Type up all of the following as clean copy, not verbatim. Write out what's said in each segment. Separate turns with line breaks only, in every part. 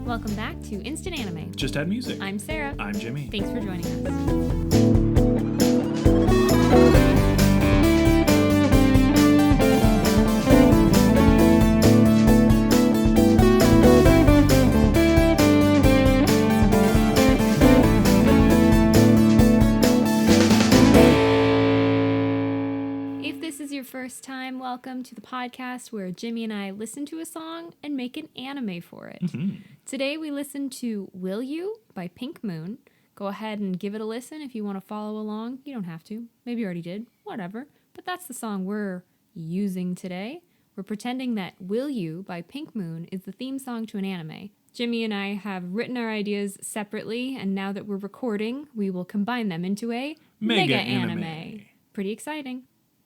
Welcome back to Instant Anime.
Just Add Music.
I'm Sarah.
I'm Jimmy.
Thanks for joining us. If this is your first time, welcome to the podcast where Jimmy and I listen to a song and make an anime for it.
Mm-hmm.
Today we listen to Will You by Pink Moon. Go ahead and give it a listen if you want to follow along. You don't have to. Maybe you already did. Whatever. But that's the song we're using today. We're pretending that Will You by Pink Moon is the theme song to an anime. Jimmy and I have written our ideas separately, and now that we're recording, we will combine them into a mega anime. Pretty exciting.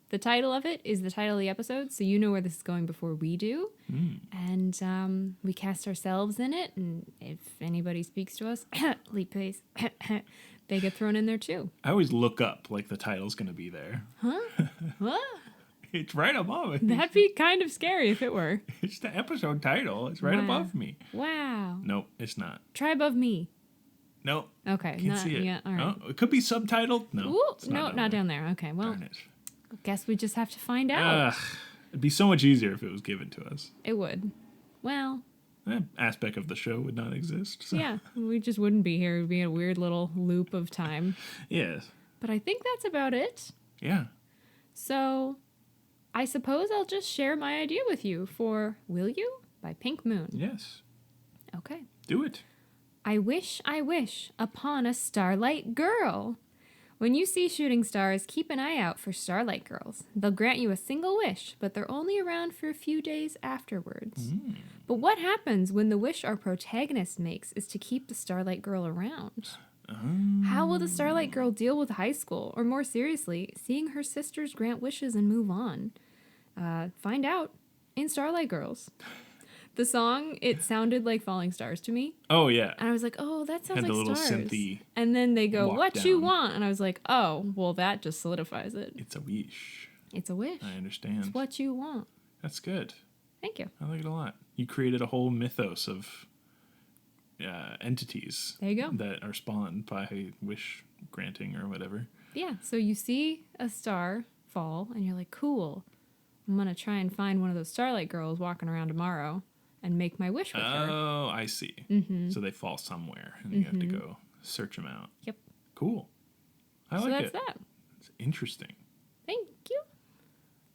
The title of it is the title of the episode, so you know where this is going before we do. And we cast ourselves in it, and if anybody speaks to us, leap pace, they get thrown in there too.
I always look up like the title's going to be there.
Huh? What?
It's right above it.
That'd be kind of scary if it were.
It's the episode title. It's right above me.
Wow.
Nope, it's not.
Try above me.
Nope.
Okay.
Can't see it.
Yeah, all right.
Oh, it could be subtitled. No.
Ooh,
it's
no, not down there. Okay, well,
Darn it.
guess we just have to find out.
It'd be so much easier if it was given to us.
It would. Well,
That aspect of the show would not exist. So.
yeah, we just wouldn't be here. It would be a weird little loop of time.
Yes.
But I think that's about it.
Yeah.
So, I suppose I'll just share my idea with you for Will You by Pink Moon.
Yes.
Okay.
Do it.
I wish upon a Starlight Girl. When you see shooting stars, keep an eye out for Starlight Girls. They'll grant you a single wish, but they're only around for a few days afterwards. But what happens when the wish our protagonist makes is to keep the Starlight Girl around? How will the Starlight Girl deal with high school, or more seriously, seeing her sisters grant wishes and move on? Find out in Starlight Girls. The song, it sounded like Falling Stars to me.
Oh, yeah.
And I was like, oh, that sounds
Had
like
the little
stars.
synthy
And then they go,
walk
what you
down.
want? And I was like, oh, well, that just solidifies it.
It's a wish.
It's a wish.
I understand.
It's what you want.
That's good.
Thank you.
I like it a lot. You created a whole mythos of entities
There you go.
that are spawned by wish granting or whatever.
Yeah, so you see a star fall, and you're like, cool. I'm going to try and find one of those Starlight Girls walking around tomorrow and make my wish with her.
Oh, I see.
Mm-hmm.
So they fall somewhere, and you have to go search them out.
Yep.
Cool. I
So
like
that's
it.
that.
It's interesting.
Thank you.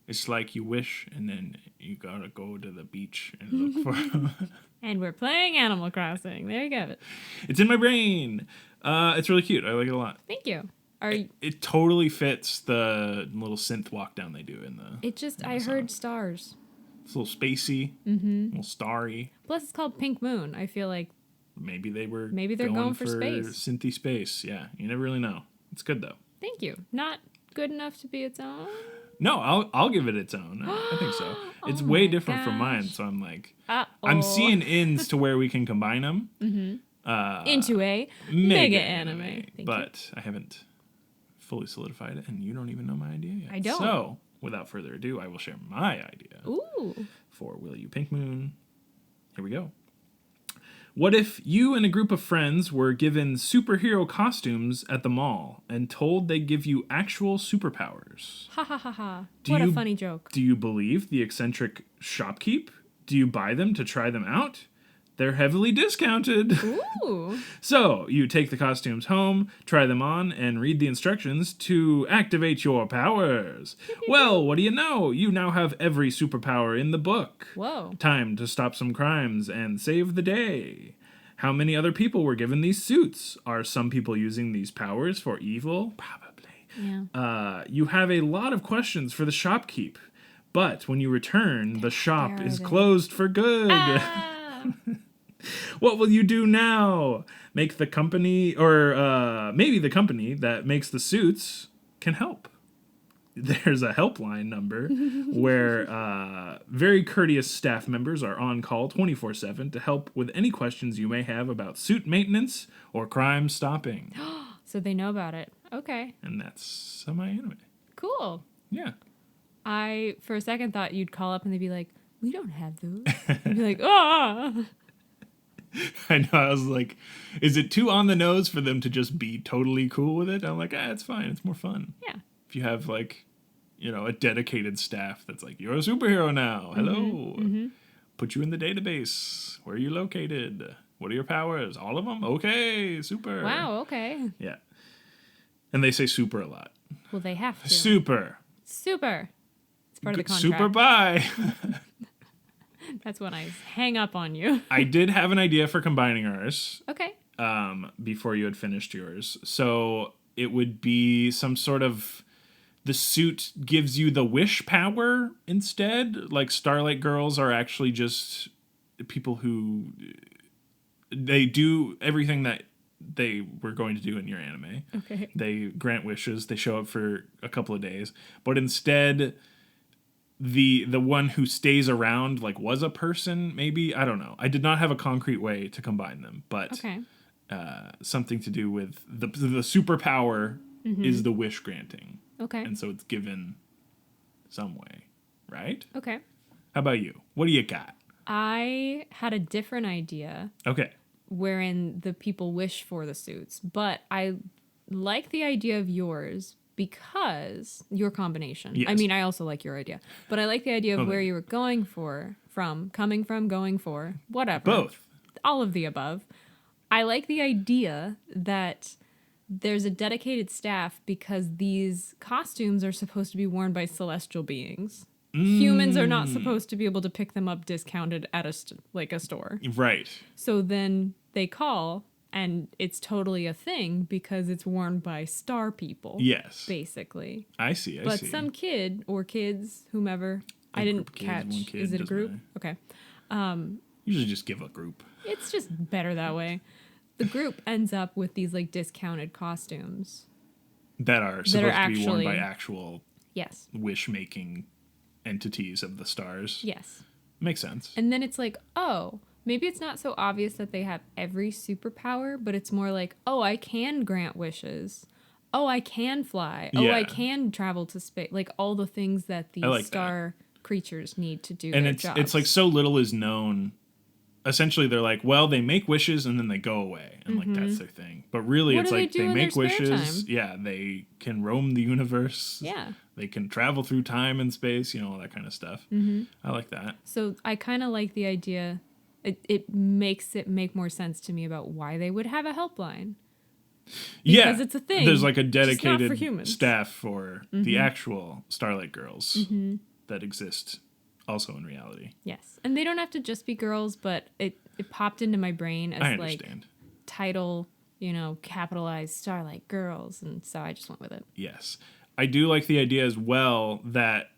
It's like you wish, and then you gotta go to the beach and look for them.
And we're playing Animal Crossing. There you go.
It's in my brain. It's really cute. I like it a lot.
Thank you.
It totally fits the little synth walk down they do in the.
It just,
in
I
the
heard
song.
stars.
It's a little spacey, a little starry.
Plus, it's called Pink Moon. I feel like
Maybe they're
going for space.
Synthy space. Yeah, you never really know. It's good though.
Thank you. Not good enough to be its own.
No, I'll give it its own. I think so. It's
Oh
way
my
different from mine,
gosh.
so I'm like,
Uh-oh.
I'm seeing ins to where we can combine them.
Into a mega anime. Thank you.
But I haven't fully solidified it, and you don't even know my idea yet.
I don't.
So, without further ado, I will share my idea
Ooh.
for Will You Pink Moon. Here we go. What if you and a group of friends were given superhero costumes at the mall and told they give you actual superpowers?
Ha ha ha ha.
Do
What a
you-
funny joke.
Do you believe the eccentric shopkeep? Do you buy them to try them out? They're heavily discounted.
Ooh.
So, you take the costumes home, try them on, and read the instructions to activate your powers. Well, what do you know? You now have every superpower in the book.
Whoa.
Time to stop some crimes and save the day. How many other people were given these suits? Are some people using these powers for evil? Probably.
Yeah.
You have a lot of questions for the shopkeep. But when you return, the shop
Where are
is
they?
closed for good.
Ah.
What will you do now? Make the company, or maybe the company that makes the suits can help. There's a helpline number where very courteous staff members are on call 24/7 to help with any questions you may have about suit maintenance or crime stopping.
So they know about it. Okay.
And that's semi-anime.
Cool.
Yeah.
I, for a second, thought you'd call up and they'd be like, we don't have those. I'd be like, oh.
I know. I was like, is it too on the nose for them to just be totally cool with it? I'm like, it's fine. It's more fun.
Yeah.
If you have like, a dedicated staff that's like, you're a superhero now. Hello. Put you in the database. Where are you located? What are your powers? All of them? Okay, super.
Wow, okay.
Yeah. And they say super a lot.
Well, they have to.
Super.
Super. It's part of the contract.
Super bye.
That's when I hang up on you.
I did have an idea for combining ours
Okay.
before you had finished yours. So it would be some sort of... The suit gives you the wish power instead. Like Starlight Girls are actually just people who... They do everything that they were going to do in your anime.
Okay.
They grant wishes. They show up for a couple of days. But instead... The one who stays around was a person, maybe. I don't know. I did not have a concrete way to combine them, but
Okay.
something to do with the superpower is the wish granting.
Okay.
And so it's given some way, right?
Okay.
How about you? What do you got?
I had a different idea
Okay.
wherein the people wish for the suits, but I like the idea of yours because your combination.
Yes.
I mean, I also like your idea, but I like the idea of where you were coming from, going for, whatever.
Both.
All of the above. I like the idea that there's a dedicated staff because these costumes are supposed to be worn by celestial beings. Humans are not supposed to be able to pick them up discounted at a store.
Right.
So then they call, and it's totally a thing because it's worn by star people.
Yes.
Basically.
I see.
But some kid or kids, whomever, I didn't catch.
One kid,
Is it a
doesn't
group?
matter.
Okay.
Usually just give a group.
It's just better that way. The group ends up with these discounted costumes.
That are supposed to be worn by
actually-
actual
Yes.
wish-making entities of the stars.
Yes.
Makes sense.
And then it's oh, maybe it's not so obvious that they have every superpower, but it's more I can grant wishes. Oh, I can fly. Oh,
Yeah.
I can travel to space. All the things that
I
these
like
star creatures need to do
And
their
it's
jobs.
so little is known. Essentially, they're well, they make wishes and then they go away, and that's their thing. But really,
What
it's
do they do
they
in their
make
spare
wishes.
time?
Yeah, they can roam the universe.
Yeah.
They can travel through time and space. All that kind of stuff. Mm-hmm. I like that.
So I kind of like the idea. It makes it make more sense to me about why they would have a helpline. Because it's a thing,
There's a
just not
dedicated
for humans.
staff for the actual Starlight Girls that exist also in reality.
Yes. And they don't have to just be girls, but it popped into my brain
I
as
understand.
title, capitalized Starlight Girls. And so I just went with it.
Yes. I do like the idea as well that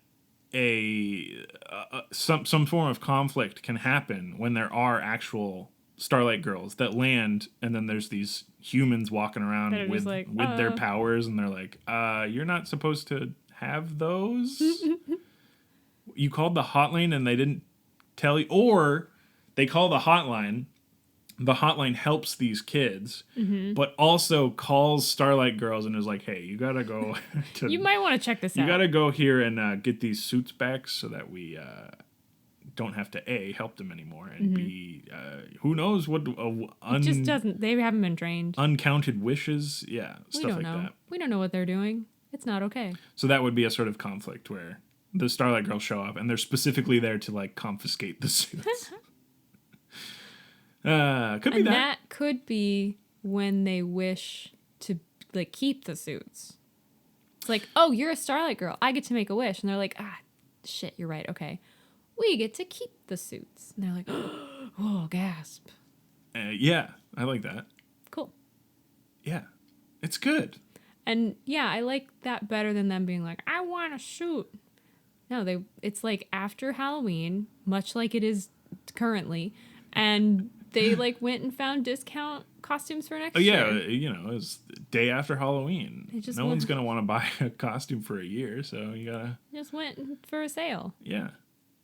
some form of conflict can happen when there are actual Starlight Girls that land, and then there's these humans walking around
That are
with
just
their powers, and they're like, you're not supposed to have those. You called the hotline and they didn't tell you, or they call the hotline. The hotline helps these kids, but also calls Starlight Girls and is like, hey, you gotta go to...
You might want to check this out.
You gotta go here and get these suits back so that we don't have to A, help them anymore, and B, who knows what...
It just doesn't. They haven't been trained.
Uncounted wishes. Yeah,
We
stuff
don't
like
know.
that.
We don't know what they're doing. It's not okay.
So that would be a sort of conflict where the Starlight Girls show up and they're specifically there to confiscate the suits. Could be
And
that.
that could be when they wish to keep the suits. It's oh, you're a Starlight Girl. I get to make a wish. And they're like, shit, you're right. Okay. We get to keep the suits. And they're like, oh, gasp.
Yeah, I like that.
Cool.
Yeah, it's good.
And yeah, I like that better than them being like, I want a suit. No, it's after Halloween, much like it is currently, and they went and found discount costumes for next
Yeah,
year.
it's the day after Halloween.
just
No one's gonna want to buy a costume for a year, so you gotta.
Just went for a sale.
Yeah,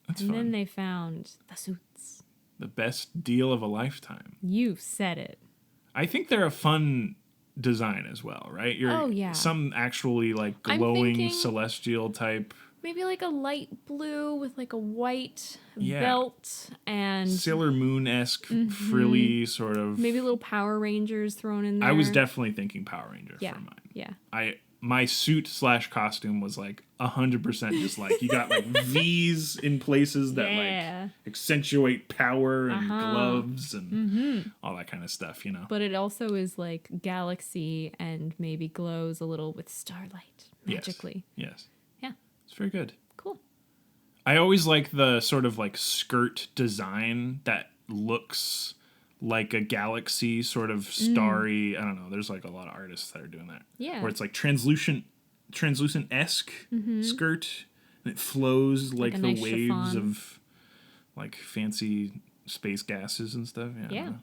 that's
And
fun.
then they found the suits.
The best deal of a lifetime.
You said it.
I think they're a fun design as well, right?
Oh, yeah.
Some actually
I'm
glowing
thinking-
celestial type
Maybe like a light blue with like a white
Yeah.
belt and
Sailor Moon-esque frilly sort of.
maybe little Power Rangers thrown in there.
I was definitely thinking Power Ranger
Yeah.
for mine.
Yeah.
My suit / costume was like 100% just like you got like V's in places that
Yeah.
like accentuate power and
Uh-huh.
gloves and all that kind of stuff, you know.
But it also is like galaxy and maybe glows a little with starlight magically.
Yes.
Yeah.
It's very good.
Cool.
I always like the sort of like skirt design that looks like a galaxy, sort of starry. I don't know. There's like a lot of artists that are doing that.
Yeah.
Where it's like translucent-esque skirt, and it flows like
a
the
nice
waves
chiffon.
of like fancy space gases and stuff. Yeah. I
Yeah.
don't know.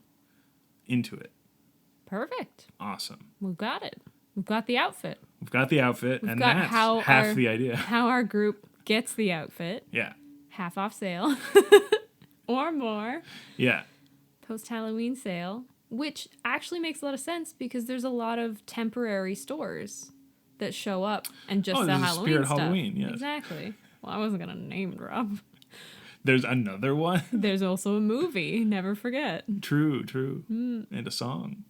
Into it.
Perfect.
Awesome.
We've got it. We've got the outfit.
We've got the outfit, and
got
that's
how
half
our-
the idea.
How our group gets the outfit.
Yeah.
Half off sale. Or more.
Yeah.
Post-Halloween sale. Which actually makes a lot of sense because there's a lot of temporary stores that show up and just
Oh,
sell
there's a
Halloween
Spirit
stuff.
Halloween, yes.
Exactly. Well, I wasn't going to name drop.
There's another one.
There's also a movie, never forget.
True. And a song.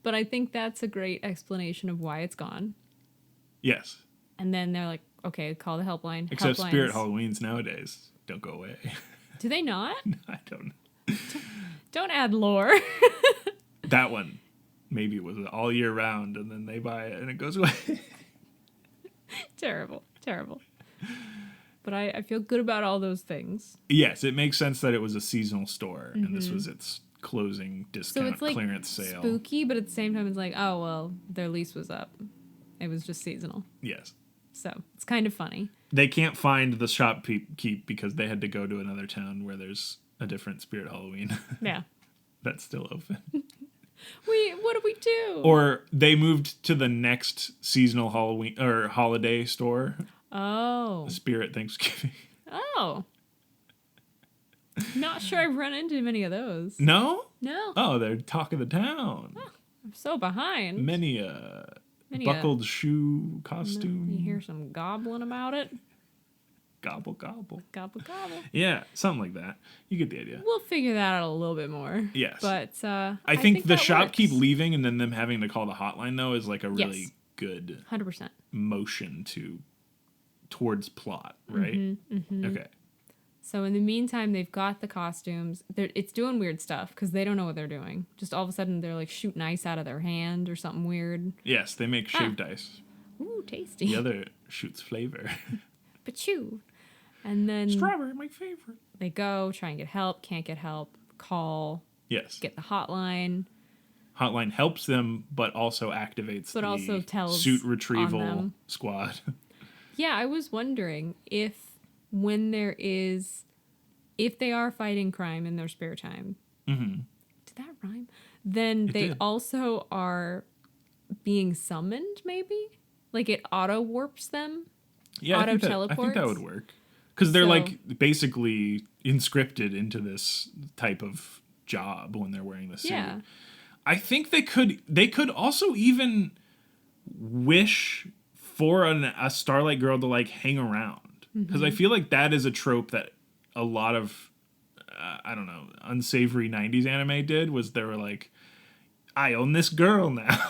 But I think that's a great explanation of why it's gone.
Yes.
And then they're like, okay, call the helpline.
Except
Helplines.
Spirit Halloweens nowadays don't go away.
Do they not?
I don't know.
Don't add lore.
That one, maybe it was all year round, and then they buy it and it goes away.
Terrible. But I feel good about all those things.
Yes, it makes sense that it was a seasonal store, and this was its closing
So
discount
it's like
clearance sale.
spooky, but at the same time, it's like, oh, well, their lease was up. It was just seasonal.
Yes.
So it's kind of funny.
They can't find the shop keep because they had to go to another town where there's a different Spirit Halloween
Yeah.
that's still open.
What do we do?
Or they moved to the next seasonal Halloween or holiday store,
Oh.
Spirit Thanksgiving.
Oh. Not sure I've run into many of those.
No?
No.
Oh, they're talk of the town.
I'm so behind.
Many a
Many a-
buckled shoe costume.
You hear some gobbling about it?
Gobble, gobble.
Gobble, gobble.
Yeah, something like that. You get the idea.
We'll figure that out a little bit more.
Yes.
But
I think the
that
shopkeep
works.
leaving and then them having to call the hotline, though, is like a really
Yes.
good
100%.
motion towards plot, right? Okay.
So in the meantime, they've got the costumes. It's doing weird stuff because they don't know what they're doing. Just all of a sudden, they're like shooting ice out of their hand or something weird.
Yes, they make shaved ice.
Ooh, tasty.
The other shoots flavor.
Pachoo. And then
Strawberry, my favorite.
they go, try and get help, can't get help, call,
Yes.
get the hotline.
Hotline helps them, but also activates
But
the
also tells
suit
on
retrieval
them.
squad.
Yeah, I was wondering if they are fighting crime in their spare time.
Mm-hmm.
Did that rhyme? Then
It
they
did.
also are being summoned, maybe? Like it auto warps them?
Yeah, I think that
Auto-teleports?
would work. Because they're
So-
like basically inscripted into this type of job when they're wearing the suit.
Yeah.
I think they could also even wish for a Starlight Girl to like hang around. Because I feel like that is a trope that a lot of I don't know, unsavory 90s anime did, was they were like, I own this girl now.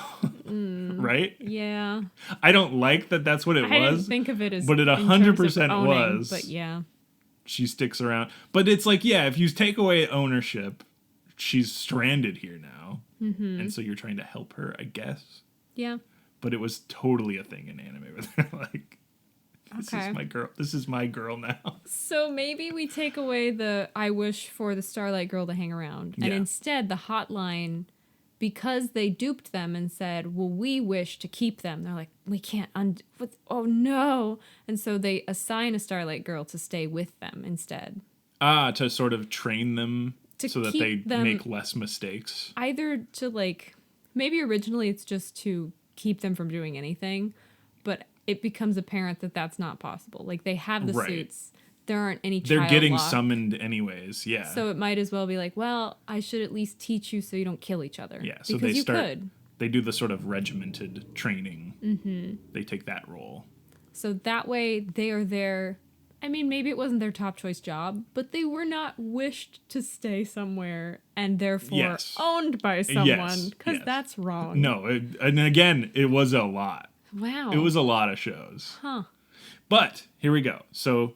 Right?
Yeah.
I don't like that that's what it
I didn't
was.
think of it as
but it
in terms of
100%
owning,
was.
But yeah.
She sticks around. But it's like, yeah, if you take away ownership, she's stranded here now. And so you're trying to help her, I guess.
Yeah.
But it was totally a thing in anime where they're like, this
Okay.
is my girl. This is my girl now.
So maybe we take away the I wish for the Starlight Girl to hang around. And
Yeah.
instead the hotline, because they duped them and said, well, we wish to keep them. They're like, we can't oh no. And so they assign a Starlight Girl to stay with them instead.
To sort of train them
To
so that
keep
they
them-
make less mistakes.
Either to like, maybe originally it's just to keep them from doing anything, but it becomes apparent that that's not possible. Like they have the
Right.
suits. There aren't any
They're
child
getting
lock.
summoned anyways. Yeah.
So it might as well be like, well, I should at least teach you so you don't kill each other.
Yeah, so
because
they
you
start-
could.
They do the sort of regimented training. Mm-hmm. They take that role.
So that way they are there. I mean, maybe it wasn't their top choice job, but they were not wished to stay somewhere and therefore
Yes.
owned by
Yes,
someone, because
yes.
that's wrong.
No, and again, it was a lot.
Wow.
It was a lot of shows.
Huh.
But here we go. So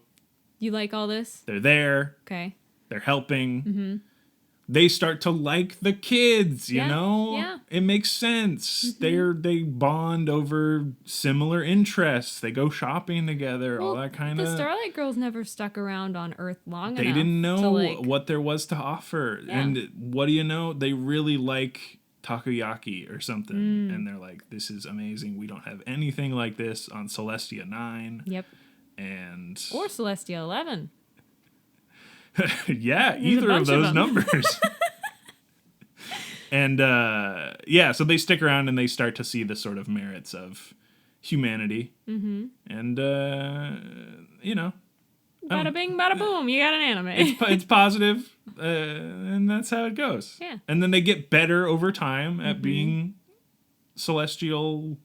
You like all this?
they're there.
Okay.
They're helping. They start to like the kids, you
Yeah,
know?
yeah.
It makes sense. They bond over similar interests. They go shopping together, all that kind
The
of.
Starlight Girls never stuck around on Earth long
They
enough.
didn't
to,
know
like,
what there was to offer.
Yeah.
And what do you know? They really like takoyaki or something. And they're like, this is amazing. We don't have anything like this on Celestia 9.
Yep.
And
Or Celestia 11.
yeah,
There's a
either of
bunch of
those
them.
numbers. And yeah, so they stick around and they start to see the sort of merits of humanity. Mm-hmm. And, you know.
Bada bing, bada boom. You got an anime.
It's positive, and that's how it goes.
Yeah.
And then they get better over time at being celestial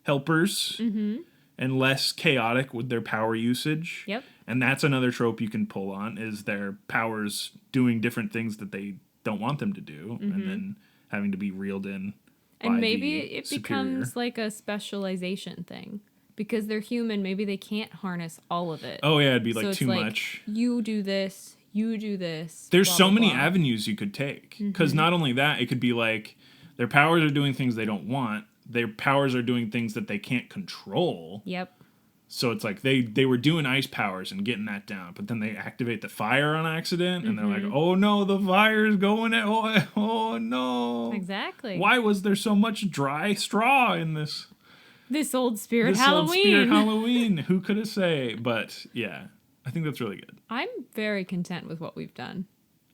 helpers and less chaotic with their power usage.
Yep.
And that's another trope you can pull on, is their powers doing different things that they don't want them to do, and then having to be reeled in.
And
by
maybe
the
it
superior.
becomes like a specialization thing. Because they're human, maybe they can't harness all of it.
Oh yeah, it'd be
So
like
it's
too
like,
much.
You do this, you do this.
There's
blah,
so
blah,
many
blah.
avenues you could take. Because not only that, it could be like their powers are doing things they don't want. Their powers are doing things that they can't control.
Yep.
So it's like they were doing ice powers and getting that down, but then they activate the fire on accident, and they're like, oh no, the fire's going at, oh no.
Exactly.
Why was there so much dry straw in this?
This old spirit
This
Halloween.
old spirit Halloween. Who could have say? But yeah, I think that's really good.
I'm very content with what we've done.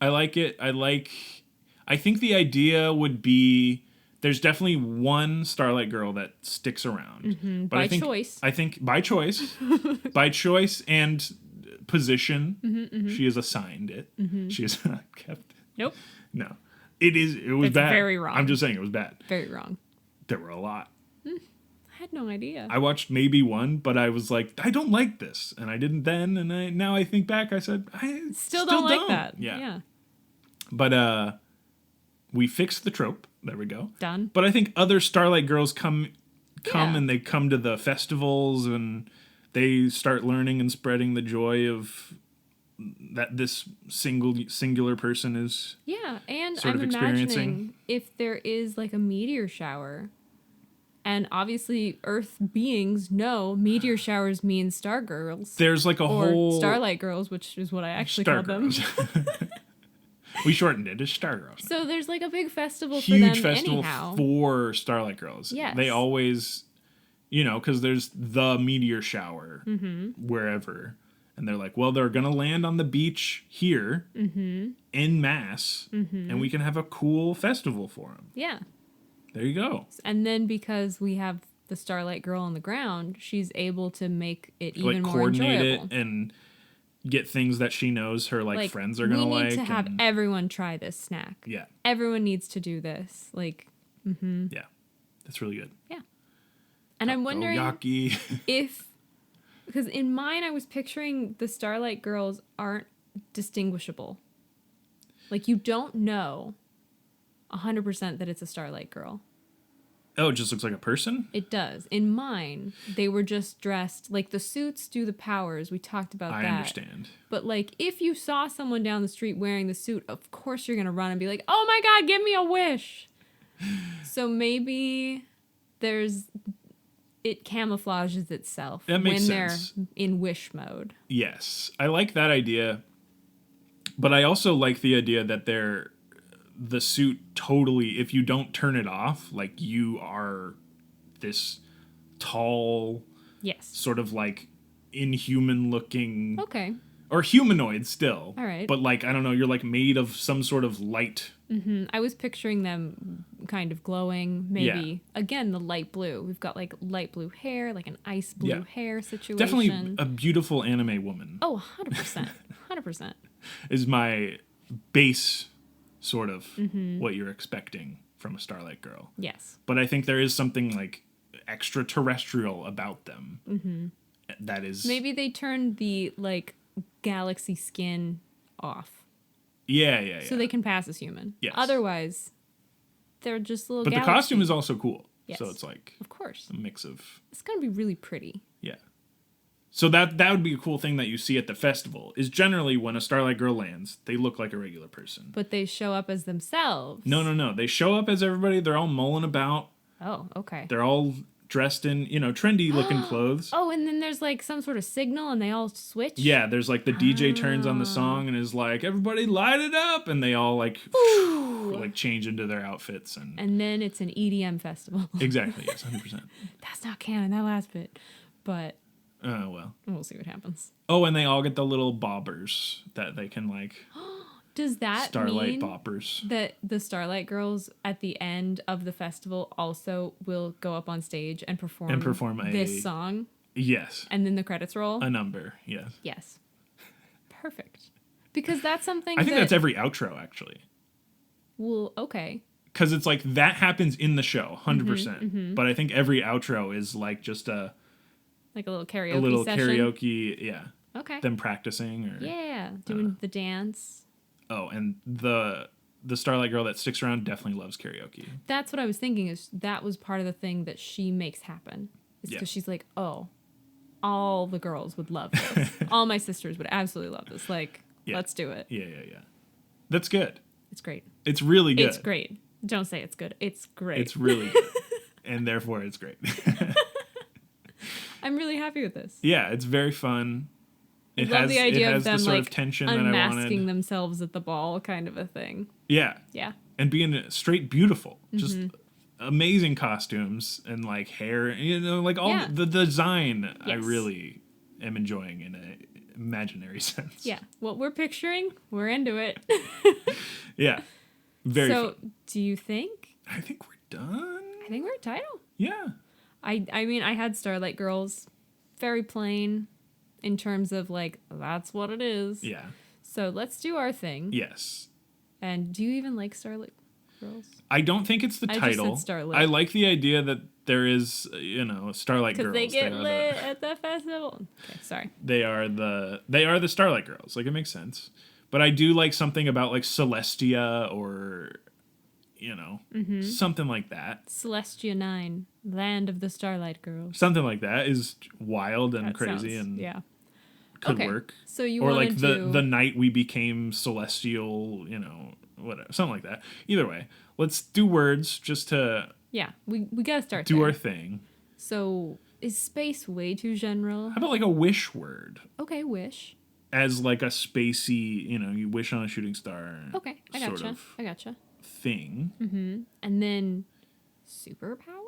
I like it. I think the idea would be there's definitely one Starlight Girl that sticks around. But
By
I think,
choice.
I think by choice. By choice and position. She is assigned it. She is not kept.
Nope.
No. It was
It's
bad.
very wrong.
I'm just saying it was bad.
Very wrong.
There were a lot.
I had no idea.
I watched maybe one, but I was like, I don't like this. And I didn't then, and now I think back, I said, I
Still don't like that.
Yeah. But we fixed the trope. There we go.
Done.
But I think other Starlight Girls come
Yeah.
and they come to the festivals and they start learning and spreading the joy of that this singular person is.
Yeah, and
Sort
I'm
of experiencing.
imagining if there is like a meteor shower, and obviously Earth beings know meteor showers mean star girls.
There's like a
Or
whole
Starlight Girls, which is what I actually
Star
called them.
Girls. We shortened it. It's Star Girls.
So there's like a big festival for
Huge
them
festival
anyhow.
for Starlight Girls.
Yes.
They always, because there's the meteor shower
Mm-hmm.
wherever. And they're like, well, they're going to land on the beach here en masse, and we can have a cool festival for them.
Yeah.
There you go.
And then because we have the Starlight Girl on the ground, she's able to make it even more
Coordinate
enjoyable.
it and get things that she knows her friends are going to like.
We need to have
and-
everyone try this snack.
Yeah.
Everyone needs to do this.
Yeah. That's really good.
Yeah. And I'm wondering
Takoyaki.
if, because in mine I was picturing the Starlight Girls aren't distinguishable. Like you don't know 100% that it's a Starlight Girl.
Oh, it just looks like a person?
It does. In mine, they were just dressed like the suits do the powers. We talked about
I
that.
understand.
But like if you saw someone down the street wearing the suit, of course you're going to run and be like, "Oh my god, give me a wish." So maybe it camouflages itself
That makes
when
sense.
they're in wish mode.
Yes. I like that idea. But I also like the idea that the suit totally, if you don't turn it off, like you are this tall,
Yes.
sort of like inhuman looking,
Okay.
or humanoid still.
All right.
But like, I don't know, you're like made of some sort of light.
I was picturing them kind of glowing, maybe. Again, the light blue. We've got like light blue hair, like an ice blue
Yeah.
hair situation.
Definitely a beautiful anime woman
Oh, 100%. 100%.
is my base sort of
Mm-hmm.
what you're expecting from a Starlight Girl.
Yes.
But I think there is something like extraterrestrial about them. That is
Maybe they turned the like galaxy skin off
yeah.
so they can pass as human.
Yes.
Otherwise, they're just little.
But the
galaxy.
costume is also cool.
Yes.
So it's like
Of course,
a mix of
it's gonna be really pretty.
yeah. So that would be a cool thing that you see at the festival. Is generally when a Starlight Girl lands, they look like a regular person.
But they show up as themselves.
No. They show up as everybody. They're all mulling about.
Oh, okay.
They're all dressed in, trendy looking clothes.
Oh, and then there's like some sort of signal and they all switch?
Yeah, there's like the DJ turns on the song and is like, everybody light it up. And they all like, like change into their outfits.
And then it's an EDM festival.
Exactly, yes, 100%.
That's not canon, that last bit. But
Well.
we'll see what happens.
Oh, and they all get the little bobbers that they can like,
Does that
Starlight
mean
boppers.
that the Starlight Girls at the end of the festival also will go up on stage and perform this song?
Yes.
And then the credits roll?
A number, yes.
Yes. Perfect. Because that's something
I think that's every outro, actually.
Well, okay.
Because it's like, that happens in the show, 100%. percent But I think every outro is like just
Like a little karaoke session?
karaoke, yeah.
Okay.
Them practicing. Or,
Yeah, doing the dance.
Oh, and the Starlight Girl that sticks around definitely loves karaoke.
That's what I was thinking, is that was part of the thing that she makes happen. It's
Yeah.
because she's like, oh, all the girls would love this. All my sisters would absolutely love this. Like, let's do it.
Yeah. That's good.
It's great.
It's really good.
It's great. Don't say it's good. It's great.
It's really good. And therefore it's great.
I'm really happy with this.
Yeah, it's very fun.
I love the idea of them
the sort
like
of tension that I
unmasking
wanted.
themselves at the ball, kind of a thing.
Yeah.
Yeah.
And being straight beautiful. Just amazing costumes and like hair, like all the design.
Yes.
I really am enjoying in an imaginary sense.
Yeah. What we're picturing, we're into it.
Yeah. Very
So,
fun.
do you think?
I think we're done.
I think we're at title.
Yeah.
I mean, I had Starlight Girls, very plain in terms of like, that's what it is.
Yeah.
So let's do our thing.
Yes.
And do you even like Starlight Girls?
I don't think it's the
I
title.
just said Starlit.
I like the idea that there is, Starlight Girls.
Because they get lit at the festival. Okay, sorry.
They are the Starlight Girls. Like, it makes sense. But I do like something about like Celestia or something like that.
Celestia 9, Land of the Starlight Girls.
Something like that is wild and
That
crazy
sounds-
and
yeah.
could
Okay,
work.
So you
Or
want
like
to do
the night we became celestial, whatever, something like that. Either way, let's do words just to
Yeah, we gotta start
do
there.
our thing.
So is space way too general?
How about like a wish word?
Okay, wish.
As like a spacey, you wish on a shooting star.
Okay, I
sort
gotcha.
of
I gotcha.
thing.
And then superpower?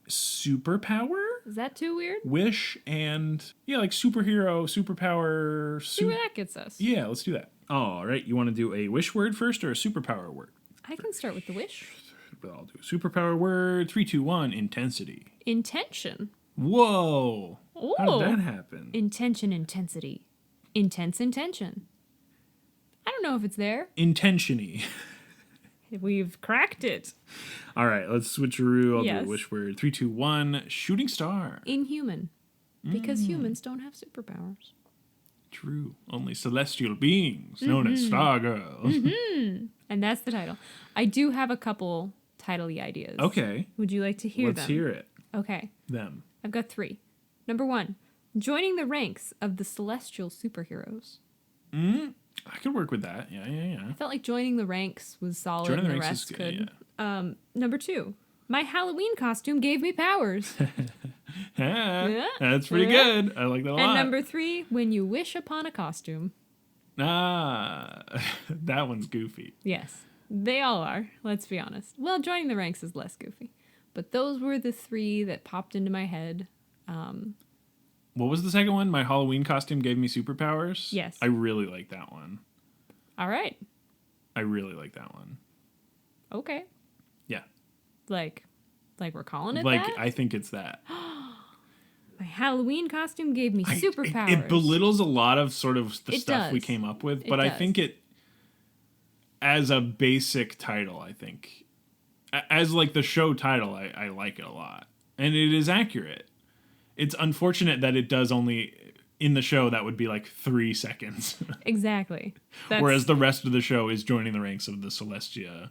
Superpower?
Is that too weird?
Wish and like superhero, superpower.
See where that gets us.
Yeah, let's do that. All right, you want to do a wish word first or a superpower word?
I can start with the wish.
But I'll do a superpower word. 3, 2, 1. Intensity.
Intention.
Whoa! How
Ooh.
did that happen?
Intention, intensity. Intense intention. I don't know if it's there.
Intentiony.
We've cracked it.
All right, let's switcheroo. I'll do
Yes.
a wish word. 3, 2, 1. Shooting star.
Inhuman. Because humans don't have superpowers.
True. Only celestial beings known as Star Girls.
And that's the title. I do have a couple title-y ideas.
Okay.
Would you like to hear them?
Let's hear it.
Okay.
Them.
I've got 3. Number 1. Joining the ranks of the celestial superheroes.
I could work with that. Yeah.
I felt like joining the ranks was solid
Joining
and
the
the
ranks is
rest
good,
could. Number 2. My Halloween costume gave me powers.
That's pretty good. I like that a lot.
And number 3. When you wish upon a costume.
That one's goofy.
Yes. They all are, let's be honest. Well, joining the ranks is less goofy. But those were the 3 that popped into my head.
What was the second one? My Halloween costume gave me superpowers?
Yes.
I really like that one.
All right.
I really like that one.
Okay.
Yeah.
Like we're calling it
Like,
that?
I think it's that.
My Halloween costume gave me superpowers.
It belittles a lot of sort of the
It
stuff we
does.
came up with,
It
but I
does.
think it, as a basic title, I think, as like the show title, I like it a lot. And it is accurate. It's unfortunate that it does only, in the show, that would be like 3 seconds.
Exactly.
Whereas the rest of the show is joining the ranks of the Celestia,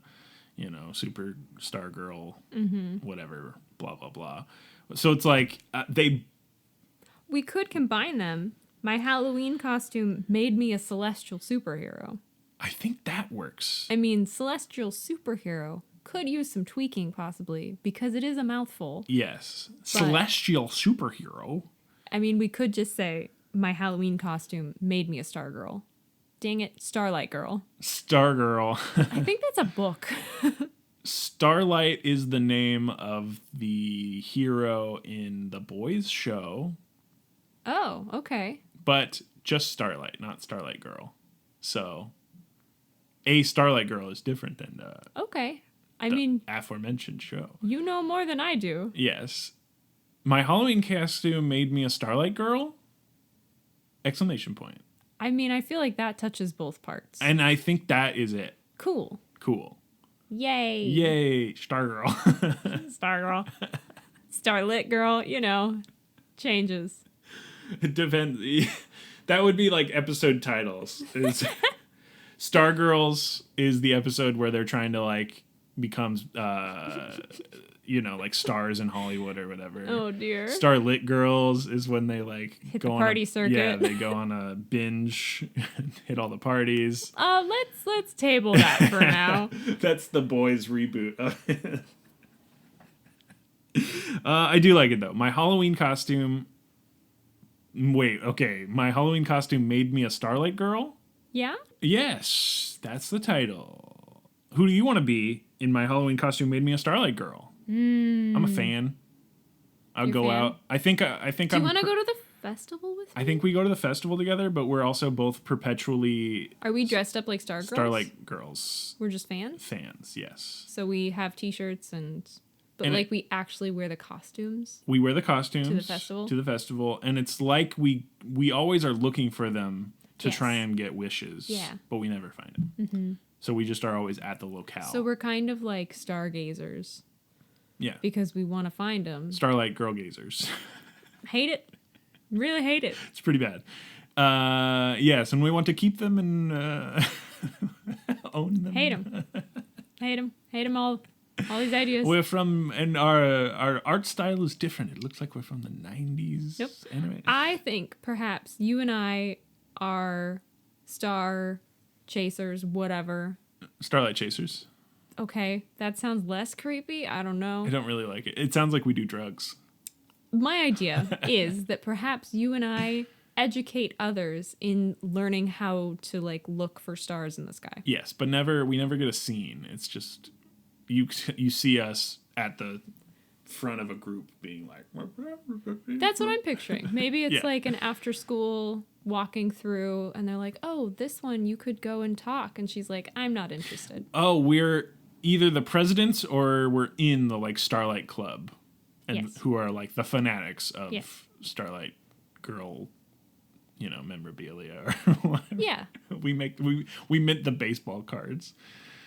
Super Star Girl, whatever, blah, blah, blah. So it's like,
we could combine them. My Halloween costume made me a celestial superhero.
I think that works.
I mean, celestial superhero could use some tweaking, possibly, because it is a mouthful.
Yes. Celestial superhero.
I mean, we could just say, my Halloween costume made me a Star Girl. Dang it, Starlight Girl.
Star Girl.
I think that's a book.
Starlight is the name of the hero in the Boys show.
Oh, okay.
But just Starlight, not Starlight Girl. So, a Starlight Girl is different than
Okay. I
the
mean,
aforementioned show.
you know more than I do.
Yes. My Halloween costume made me a Starlight Girl? Exclamation point.
I mean, I feel like that touches both parts.
And I think that is it.
Cool.
Cool.
Yay.
Yay, Star Girl.
Star Girl. Starlit Girl, changes.
It depends. That would be like episode titles. Star Girls is the episode where they're trying to like become like stars in Hollywood or whatever.
Oh dear.
Starlit Girls is when they like
Hit
go
the
on
party circuit.
Yeah, they go on a binge, hit all the parties.
Let's table that for now.
That's the Boys reboot of it. I do like it though. My Halloween costume. Wait, okay. My Halloween costume made me a Starlight Girl?
Yeah?
Yes, that's the title. Who do you want to be in My Halloween Costume Made Me a Starlight Girl? I'm a fan. I'll go out. I think
Do you want to go to the festival with me?
I think we go to the festival together, but we're also both perpetually
Are we dressed up like
Starlight Girls
We're just fans?
fans, yes.
So we have t-shirts but
And
we actually wear the costumes?
We wear the costumes
To the festival?
and it's like we always are looking for them to
Yes.
try and get wishes, but we never find them. Mm-hmm. So we just are always at the locale.
So we're kind of like stargazers.
Yeah.
Because we want to find them.
Starlight Girl Gazers.
Hate it. Really hate it.
It's pretty bad. Yes, and we want to keep them and own them.
Hate them. Hate them. Hate them all. All these ideas.
We're from, and our art style is different. It looks like we're from the 90s.
Nope.
Anime.
I think perhaps you and I are star chasers, whatever.
Starlight Chasers.
Okay, that sounds less creepy. I don't know.
I don't really like it. It sounds like we do drugs.
My idea is that perhaps you and I educate others in learning how to look for stars in the sky.
Yes, but we never get a scene. It's just you see us at the front of a group being like.
That's what I'm picturing. Maybe it's
Yeah.
like an after school walking through and they're like, oh, this one you could go and talk. And she's like, I'm not interested.
Oh, we're either the presidents or we're in the Starlight Club, and
Yes.
who are the fanatics of
Yes.
Starlight Girl, memorabilia or whatever.
Yeah.
We mint the baseball cards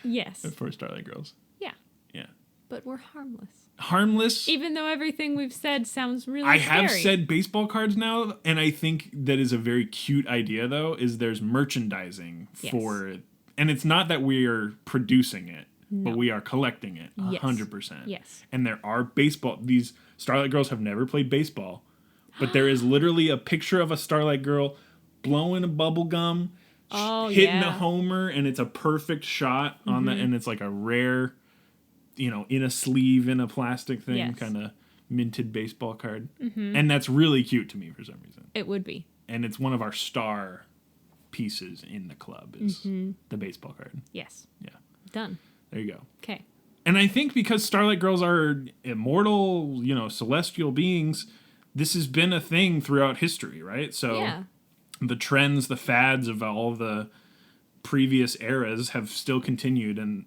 Yes.
for Starlight Girls.
Yeah.
Yeah.
But we're harmless.
Harmless.
Even though everything we've said sounds really
I
scary.
have said baseball cards now, and I think that is a very cute idea, though, is there's merchandising
Yes.
for it. And it's not that we are producing it, but we are collecting it,
Yes.
100%.
Yes.
And there are these Starlight Girls have never played baseball, but there is literally a picture of a Starlight Girl blowing a bubble gum, hitting a homer, and it's a perfect shot on the, and it's like a rare, in a sleeve in a plastic thing,
Yes.
kind of minted baseball card. And that's really cute to me for some reason.
It would be.
And it's one of our star pieces in the club is the baseball card.
Yes.
Yeah.
Done.
There you go.
Okay.
And I think because Starlight Girls are immortal, celestial beings, this has been a thing throughout history, right? So
Yeah.
the trends, the fads of all the previous eras have still continued, and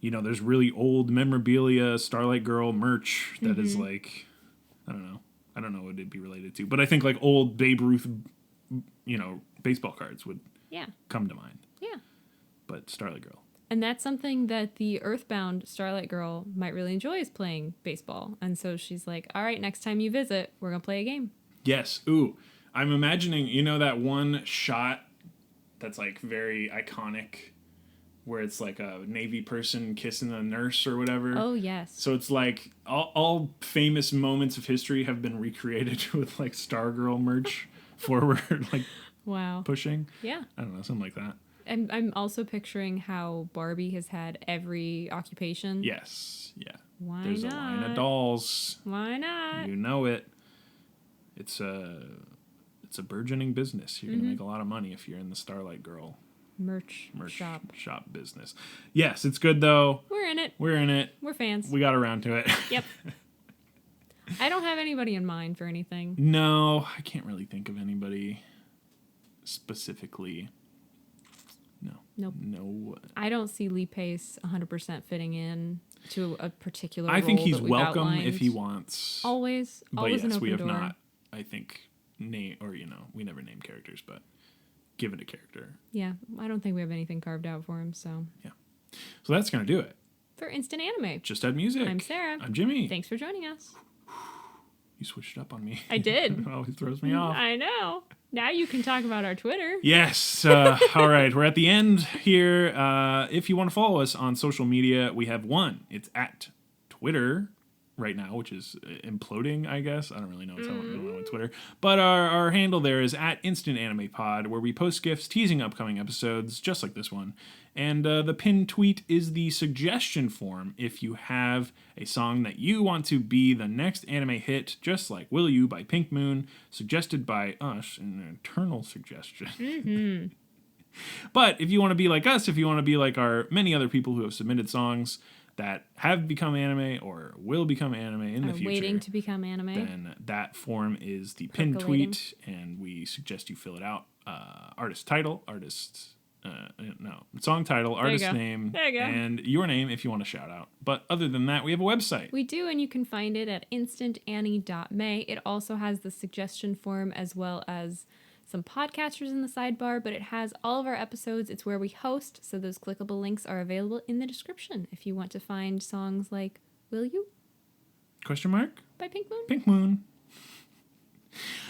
there's really old memorabilia, Starlight Girl merch that is I don't know what it'd be related to, but I think old Babe Ruth, baseball cards would
Yeah.
come to mind.
Yeah.
But Starlight Girl.
And that's something that the Earthbound Starlight Girl might really enjoy, is playing baseball. And so she's like, all right, next time you visit, we're going to play a game.
Yes. Ooh, I'm imagining, that one shot that's like very iconic where it's like a Navy person kissing a nurse or whatever.
Oh, yes.
So it's like all famous moments of history have been recreated with like Stargirl merch forward, like
Wow.
pushing.
Yeah.
I don't know, something like that.
I'm also picturing how Barbie has had every occupation.
Yes. Yeah.
Why
There's
not?
a line of dolls.
Why not?
You know it. It's a burgeoning business. You're gonna make a lot of money if you're in the Starlight Girl
Merch
shop business. Yes, it's good though.
We're in it.
We're in it.
We're fans.
We got around to it.
Yep. I don't have anybody in mind for anything.
No, I can't really think of anybody specifically. No.
Nope.
No.
I don't see Lee Pace 100% fitting in to a particular
I think
role
he's
that we've
welcome
outlined.
if he wants.
Always
But
an
yes,
open
we have
door.
not, I think, we never name characters, but give it a character.
Yeah, I don't think we have anything carved out for him, so.
Yeah. So that's going to do it.
For Instant Anime.
Just Add Music.
I'm Sarah.
I'm Jimmy.
Thanks for joining us.
You switched up on me.
I did.
It always throws me off.
I know. Now you can talk about our Twitter.
Yes. All right. We're at the end here. If you want to follow us on social media, we have one. It's at Twitter right now, which is imploding, I guess. I don't really know what's going on with Twitter. But our handle there is at Instant Anime Pod, where we post GIFs teasing upcoming episodes, just like this one. And the pinned tweet is the suggestion form if you have a song that you want to be the next anime hit, just like Will You by Pink Moon, suggested by us, an eternal suggestion.
Mm-hmm.
But if you want to be like us, if you want to be like our many other people who have submitted songs that have become anime or will become anime in the future,
waiting to become anime,
then that form is the pinned tweet, and we suggest you fill it out. Song title, artist name, and your name if you want to shout out. But other than that, we have a website.
We do, and you can find it at instantannie.may. It also has the suggestion form as well as some podcasters in the sidebar, but it has all of our episodes. It's where we host, so those clickable links are available in the description if you want to find songs like Will You?
Question mark?
By Pink Moon.
Pink Moon.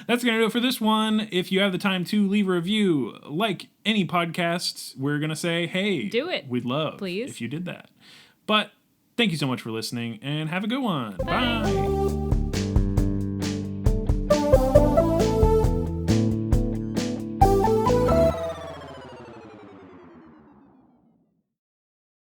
That's going to do it for this one. If you have the time to leave a review, like any podcast, we're going to say, hey,
do it.
We'd love
please
if you did that. But thank you so much for listening, and have a good one.
Bye.
Bye.